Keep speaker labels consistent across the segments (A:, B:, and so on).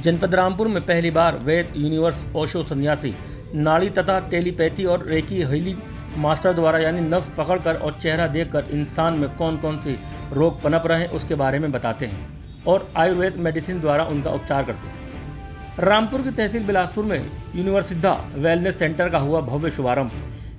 A: जनपद रामपुर में पहली बार वेद यूनिवर्स ओशो सन्यासी नाड़ी तथा टेलीपैथी और रेकी हीलिंग मास्टर द्वारा यानी नफ्स पकड़कर और चेहरा देखकर इंसान में कौन कौन सी रोग पनप रहे हैं उसके बारे में बताते हैं और आयुर्वेद मेडिसिन द्वारा उनका उपचार करते हैं। रामपुर की तहसील बिलासपुर में यूनिवर्सिद्धा वेलनेस सेंटर का हुआ भव्य शुभारंभ।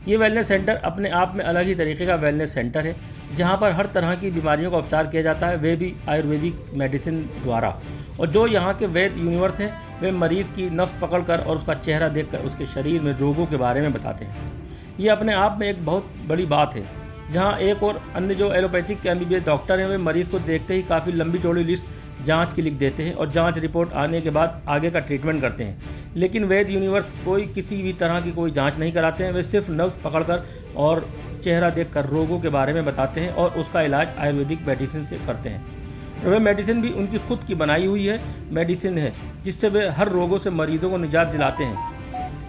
A: ये वेलनेस सेंटर अपने आप में अलग ही तरीके का वेलनेस सेंटर है, जहाँ पर हर तरह की बीमारियों का उपचार किया जाता है, वे भी आयुर्वेदिक मेडिसिन द्वारा। और जो यहाँ के वेद यूनिवर्स हैं वे मरीज़ की नफ्स पकड़कर और उसका चेहरा देखकर उसके शरीर में रोगों के बारे में बताते हैं। ये अपने आप में एक बहुत बड़ी बात है, जहाँ एक और अन्य जो एलोपैथिक के MBBS डॉक्टर हैं वे मरीज़ को देखते ही काफ़ी लंबी चौड़ी लिस्ट जांच की लिख देते हैं और जांच रिपोर्ट आने के बाद आगे का ट्रीटमेंट करते हैं। लेकिन वेद यूनिवर्स कोई किसी भी तरह की कोई जांच नहीं कराते हैं, वे सिर्फ नब्ज़ पकड़कर और चेहरा देखकर रोगों के बारे में बताते हैं और उसका इलाज आयुर्वेदिक मेडिसिन से करते हैं। वे मेडिसिन भी उनकी खुद की बनाई हुई है मेडिसिन है, जिससे वे हर रोगों से मरीजों को निजात दिलाते हैं।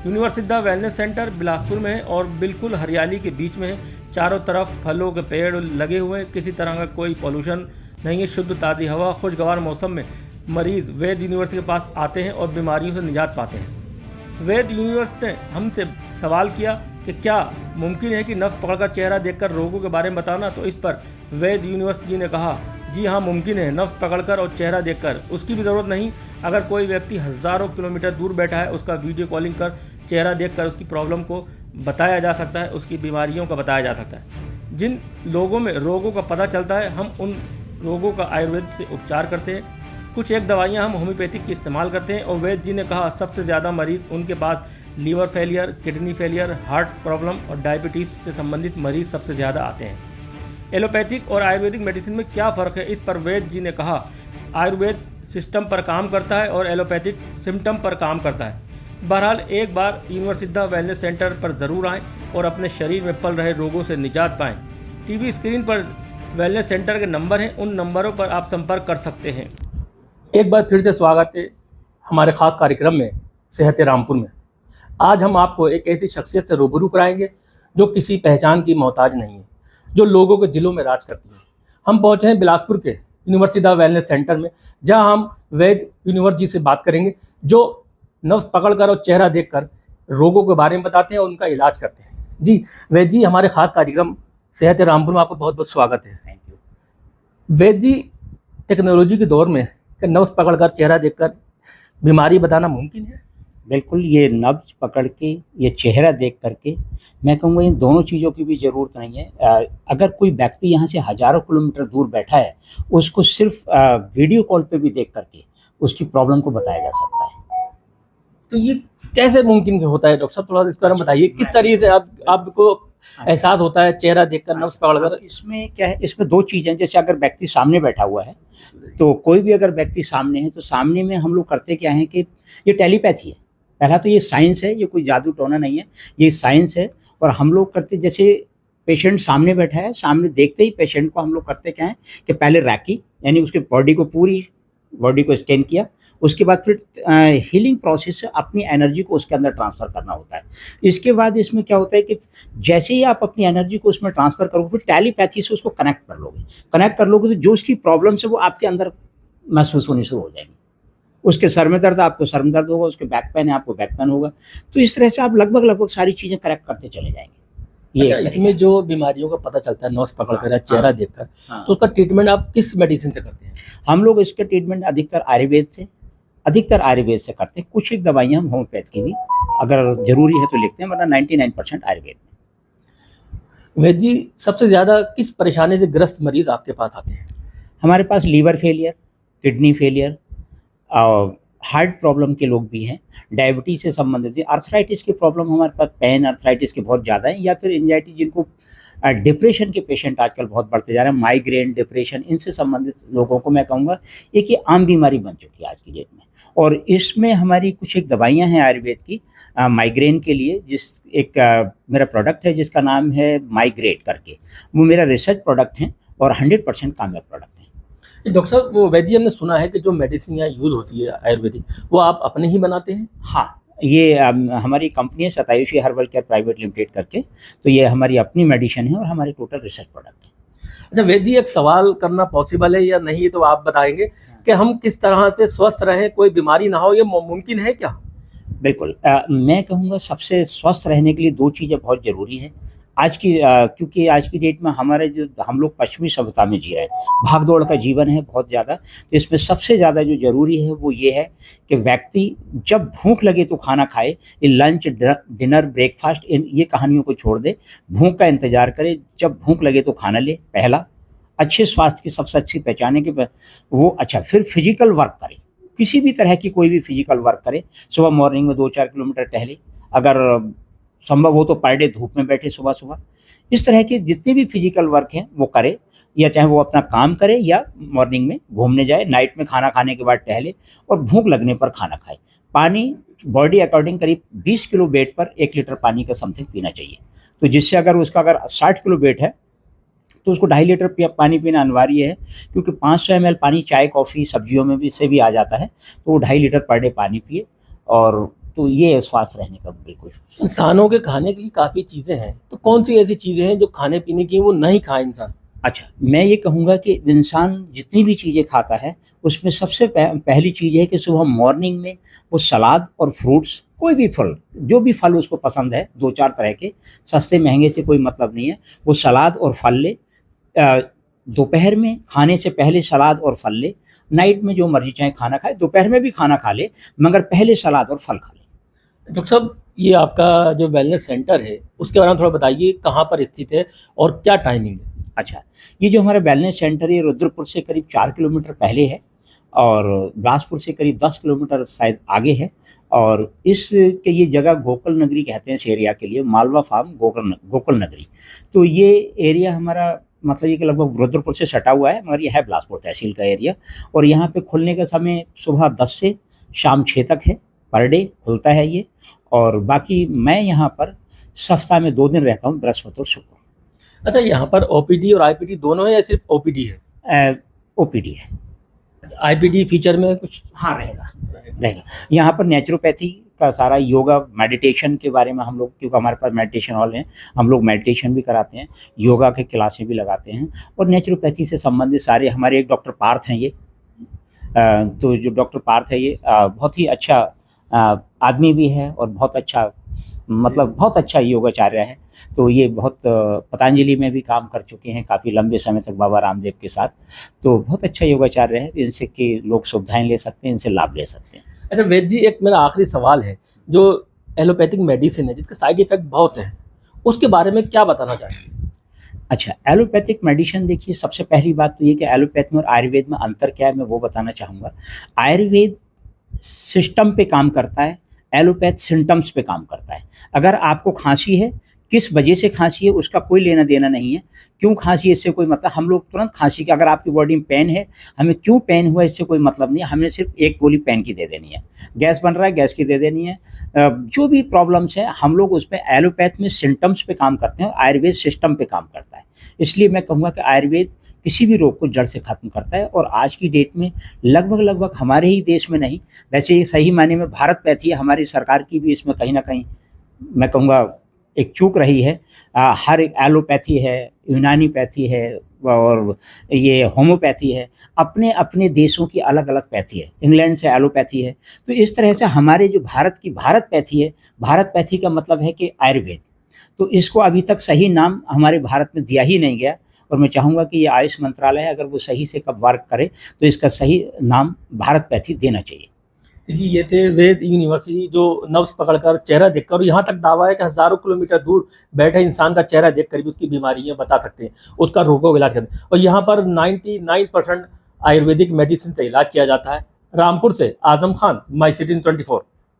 A: यूनिवर्सिद्धा वेलनेस सेंटर बिलासपुर में है और बिल्कुल हरियाली के बीच में है। चारों तरफ फलों के पेड़ लगे हुए हैं, किसी तरह का कोई पोल्यूशन नहीं है, शुद्ध ताज़ी हवा। खुशगवार मौसम में मरीज़ वेद यूनिवर्स के पास आते हैं और बीमारियों से निजात पाते हैं। वेद यूनिवर्स ने हमसे सवाल किया कि क्या मुमकिन है कि नफ्स पकड़कर चेहरा देखकर रोगों के बारे में बताना, तो इस पर वेद यूनिवर्स जी ने कहा, जी हाँ मुमकिन है, नफ्स पकड़कर और चेहरा देखकर। उसकी भी ज़रूरत नहीं, अगर कोई व्यक्ति हज़ारों किलोमीटर दूर बैठा है उसका वीडियो कॉलिंग कर चेहरा देखकर उसकी प्रॉब्लम को बताया जा सकता है, उसकी बीमारियों का बताया जा सकता है। जिन लोगों में रोगों का पता चलता है हम उन रोगों का आयुर्वेद से उपचार करते हैं। कुछ एक दवाइयाँ हम होम्योपैथिक की इस्तेमाल करते हैं। और वैद्य जी ने कहा सबसे ज़्यादा मरीज़ उनके पास liver failure, kidney failure, heart problem और डायबिटीज़ से संबंधित मरीज़ सबसे ज़्यादा आते हैं। एलोपैथिक और आयुर्वेदिक मेडिसिन में क्या फ़र्क है, इस पर वैद्य जी ने कहा, आयुर्वेद सिस्टम पर काम करता है और एलोपैथिक सिम्टम पर काम करता है। बहरहाल एक बार यूनिवर्सिद्धा वेलनेस सेंटर पर ज़रूर आएँ और अपने शरीर में पल रहे रोगों से निजात पाएँ। टीवी स्क्रीन पर वेलनेस सेंटर के नंबर हैं, उन नंबरों पर आप संपर्क कर सकते हैं। एक बार फिर से स्वागत है हमारे ख़ास कार्यक्रम में सेहत रामपुर में। आज हम आपको एक ऐसी शख्सियत से रूबरू कराएंगे जो किसी पहचान की मोहताज नहीं है, जो लोगों के दिलों में राज करती है। हम पहुंचे हैं बिलासपुर के यूनिवर्सिद्धा वेलनेस सेंटर में, जहां हम वैद यूनिवर्स जी से बात करेंगे, जो नफ्स पकड़कर और चेहरा देखकर रोगों के बारे में बताते हैं और उनका इलाज करते हैं। जी वैद जी, हमारे ख़ास कार्यक्रम सेहत रामपुर में आपको बहुत बहुत स्वागत है।
B: Thank you.
A: Vaid ji, technology के दौर में नब्ज़ पकड़कर चेहरा देखकर बीमारी बताना मुमकिन है?
B: बिल्कुल, ये नब्ज पकड़ के, ये चेहरा देख करके, मैं कहूँगा इन दोनों चीज़ों की भी ज़रूरत नहीं है। अगर कोई व्यक्ति यहाँ से हज़ारों किलोमीटर दूर बैठा है, उसको सिर्फ वीडियो कॉल पे भी देख करके उसकी प्रॉब्लम को बताया जा सकता है।
A: तो ये कैसे मुमकिन होता है डॉक्टर साहब, थोड़ा इस बारे में बताइए। किस तरीके से आपको एहसास होता है चेहरा देखकर नब्ज़ पकड़कर?
B: इसमें क्या है, इसमें दो चीज़ें, जैसे अगर व्यक्ति सामने बैठा हुआ है, तो कोई भी अगर व्यक्ति सामने है तो सामने में हम लोग करते क्या है कि ये टेलीपैथी है। पहला तो ये साइंस है, ये कोई जादू टोना नहीं है, ये साइंस है। और हम लोग करते, जैसे पेशेंट सामने बैठा है, सामने देखते ही पेशेंट को हम लोग करते क्या है कि पहले रैकी यानी उसके बॉडी को, पूरी बॉडी को स्कैन किया, उसके बाद फिर हीलिंग प्रोसेस से अपनी एनर्जी को उसके अंदर ट्रांसफ़र करना होता है। इसके बाद इसमें क्या होता है कि जैसे ही आप अपनी एनर्जी को उसमें ट्रांसफ़र करोगे, फिर टेलीपैथी से उसको कनेक्ट कर लोगे तो जो उसकी प्रॉब्लम्स है वो आपके अंदर महसूस होनी शुरू हो जाएंगी। उसके सर में दर्द, आपको सर में दर्द होगा, उसके बैक पेन है, आपको बैक पेन होगा। तो इस तरह से आप लगभग सारी चीज़ें करेक्ट करते चले जाएंगे। ये
A: अच्छा, इसमें जो बीमारियों का पता चलता है नब्ज़ पकड़कर या चेहरा देखकर, तो उसका ट्रीटमेंट आप किस मेडिसिन से करते हैं?
B: हम लोग इसका ट्रीटमेंट अधिकतर आयुर्वेद से करते हैं। कुछ एक दवाइयाँ हम होम्योपैथ की भी अगर ज़रूरी है तो लिखते हैं, वरना 99% आयुर्वेद में।
A: वैद्य जी, सबसे ज़्यादा किस परेशानी से ग्रस्त मरीज़ आपके पास आते हैं?
B: हमारे पास liver failure, kidney failure, heart problem के लोग भी हैं, डायबिटीज़ से संबंधित, आर्थराइटिस की प्रॉब्लम हमारे पास, पेन आर्थराइटिस के बहुत ज़्यादा है, या फिर एंजाइटी, जिनको डिप्रेशन के पेशेंट आजकल बहुत बढ़ते जा रहे हैं, माइग्रेन, डिप्रेशन, इनसे संबंधित लोगों को मैं कहूँगा एक ये आम बीमारी बन चुकी है आज की डेट में। और इसमें हमारी कुछ एक दवाइयाँ हैं आयुर्वेद की माइग्रेन के लिए, मेरा प्रोडक्ट है जिसका नाम है माइग्रेट करके, वो मेरा रिसर्च प्रोडक्ट है और 100% कामयाब प्रोडक्ट है।
A: डॉक्टर साहब, वो वैद्य जी, हमने सुना है कि जो मेडिसिन यहाँ यूज़ होती है आयुर्वेदिक, वो आप अपने ही बनाते हैं?
B: हाँ, ये हमारी कंपनी है सतायुषी हर्बल केयर प्राइवेट लिमिटेड करके, तो ये हमारी अपनी मेडिसिन है और हमारी टोटल रिसर्च प्रोडक्ट है।
A: अच्छा वैद्य जी, एक सवाल करना पॉसिबल है या नहीं तो आप बताएंगे कि हम किस तरह से स्वस्थ रहें, कोई बीमारी ना हो, ये मुमकिन है क्या?
B: बिल्कुल मैं कहूँगा सबसे स्वस्थ रहने के लिए 2 चीज़ें बहुत ज़रूरी हैं। क्योंकि आज की डेट में हमारे जो हम लोग पश्चिमी सभ्यता में जी रहे हैं, भाग-दौड़ का जीवन है बहुत ज़्यादा, तो इसमें सबसे ज़्यादा जो ज़रूरी है वो ये है कि व्यक्ति जब भूख लगे तो खाना खाए। ये लंच, डिनर, ब्रेकफ़ास्ट इन ये कहानियों को छोड़ दे, भूख का इंतज़ार करे, जब भूख लगे तो खाना ले, पहला। अच्छे स्वास्थ्य की सबसे अच्छी पहचान है कि वो अच्छा फिर फिज़िकल वर्क करे, किसी भी तरह की कोई भी फिज़िकल वर्क करे, सुबह मॉर्निंग में 2-4 किलोमीटर टहले, अगर संभव हो तो पर डे धूप में बैठे सुबह-सुबह। इस तरह के जितने भी फिज़िकल वर्क हैं वो करे, या चाहे वो अपना काम करे या मॉर्निंग में घूमने जाए, नाइट में खाना खाने के बाद टहले और भूख लगने पर खाना खाए। पानी बॉडी अकॉर्डिंग करीब 20 किलो वेट पर 1 लीटर पानी का समथिंग पीना चाहिए। तो जिससे अगर 60 किलो वेट है तो उसको 2.5 लीटर पानी पीना अनिवार्य है, क्योंकि 500 ml पानी चाय, कॉफ़ी, सब्जियों में भी से भी आ जाता है, तो वो 2.5 लीटर पर डे पानी पिए। और तो ये है स्वास्थ्य रहने का बिल्कुल।
A: इंसानों के खाने के लिए काफ़ी चीज़ें हैं, तो कौन सी ऐसी चीज़ें हैं जो खाने पीने की वो नहीं खाए इंसान?
B: अच्छा, मैं ये कहूँगा कि इंसान जितनी भी चीज़ें खाता है, उसमें सबसे पहली चीज़ है कि सुबह मॉर्निंग में वो सलाद और फ्रूट्स, कोई भी फल, जो भी फल उसको पसंद है, 2-4 तरह के, सस्ते महँगे से कोई मतलब नहीं है, वो सलाद और फल ले। दोपहर में खाने से पहले सलाद और फल ले, नाइट में जो मर्ज़ी चाहे खाना खाए, दोपहर में भी खाना खा ले, मगर पहले सलाद और फल खा ले।
A: डॉक्टर साहब, ये आपका जो वेलनेस सेंटर है, उसके बारे में थोड़ा बताइए, कहाँ पर स्थित है और क्या टाइमिंग है?
B: अच्छा, ये जो हमारा वेलनेस सेंटर है, रुद्रपुर से करीब 4 किलोमीटर पहले है और बिलासपुर से करीब 10 किलोमीटर शायद आगे है। और ये जगह गोकुल नगरी कहते हैं इस एरिया के लिए, मालवा फार्म गोकुल नगरी। तो ये एरिया हमारा मतलब ये कि लगभग रुद्रपुर से सटा हुआ है, मगर ये है बिलासपुर तहसील का एरिया। और यहाँ पे खुलने का समय सुबह 10 से शाम 6 तक है, पर डे खुलता है ये। और बाकी मैं यहाँ पर सप्ताह में 2 दिन रहता हूँ, बृहस्पति और शुक्र।
A: अच्छा, यहाँ पर ओपीडी और आईपीडी दोनों है या सिर्फ ओपीडी है?
B: ओपीडी है।
A: आईपीडी फीचर में कुछ?
B: हाँ, रहेगा। यहाँ पर नेचुरोपैथी का सारा, योगा, मेडिटेशन के बारे में हम लोग, क्योंकि हमारे पास मेडिटेशन हॉल है, हम लोग मेडिटेशन भी कराते हैं, योगा के क्लासें भी लगाते हैं। और नेचुरोपैथी से संबंधित सारे, हमारे एक डॉक्टर पार्थ हैं ये, तो जो डॉक्टर पार्थ है ये बहुत ही अच्छा आदमी भी है और बहुत अच्छा योगाचार्य है। तो ये बहुत पतंजलि में भी काम कर चुके हैं काफ़ी लंबे समय तक बाबा रामदेव के साथ। तो बहुत अच्छा योगाचार्य है, इनसे कि लोग सुविधाएं ले सकते हैं, इनसे लाभ ले सकते हैं।
A: अच्छा वैद्य जी, एक मेरा आखिरी सवाल है, जो एलोपैथिक मेडिसिन है जिसके साइड इफ़ेक्ट बहुत हैं, उसके बारे में क्या बताना चाहेंगे?
B: अच्छा, एलोपैथिक मेडिसिन देखिए, सबसे पहली बात तो ये कि एलोपैथ में और आयुर्वेद में अंतर क्या है, मैं वो बताना चाहूँगा। आयुर्वेद सिस्टम पे काम करता है, एलोपैथ सिम्पटम्स पे काम करता है। अगर आपको खांसी है, किस वजह से खांसी है उसका कोई लेना देना नहीं है, क्यों खांसी है इससे कोई मतलब, हम लोग तुरंत खांसी का, अगर आपकी बॉडी में पेन है, हमें क्यों पेन हुआ इससे कोई मतलब नहीं है, हमें सिर्फ एक गोली पेन की दे देनी है। गैस बन रहा है, गैस की दे देनी है। जो भी प्रॉब्लम्स हैं हम लोग उसमें एलोपैथ में सिम्पटम्स पे काम करते हैं और आयुर्वेद सिस्टम पे काम करता है। इसलिए मैं कहूँगा कि आयुर्वेद किसी भी रोग को जड़ से ख़त्म करता है। और आज की डेट में लगभग हमारे ही देश में नहीं, वैसे ये सही मायने में भारतपैथी है, हमारी सरकार की भी इसमें कहीं ना कहीं मैं कहूँगा एक चूक रही है। हर एक एलोपैथी है, यूनानीपैथी है और ये होम्योपैथी है, अपने अपने देशों की अलग अलग पैथी है। इंग्लैंड से एलोपैथी है, तो इस तरह से हमारे जो भारतपैथी है, भारतपैथी का मतलब है कि आयुर्वेद, तो इसको अभी तक सही नाम हमारे भारत में दिया ही नहीं गया। और मैं चाहूँगा कि ये आयुष मंत्रालय अगर वो सही से कब वर्क करे तो इसका सही नाम भारतपैथी देना चाहिए।
A: जी, ये थे वेद यूनिवर्सिटी जो नब्ज पकड़कर, चेहरा देखकर, यहाँ तक दावा है कि हज़ारों किलोमीटर दूर बैठे इंसान का चेहरा देखकर भी उसकी बीमारियाँ बता सकते हैं, उसका रोगों का इलाज करते हैं। और यहाँ पर 99% आयुर्वेदिक मेडिसिन से इलाज किया जाता है। रामपुर से आजम खान, माई सिटी 24।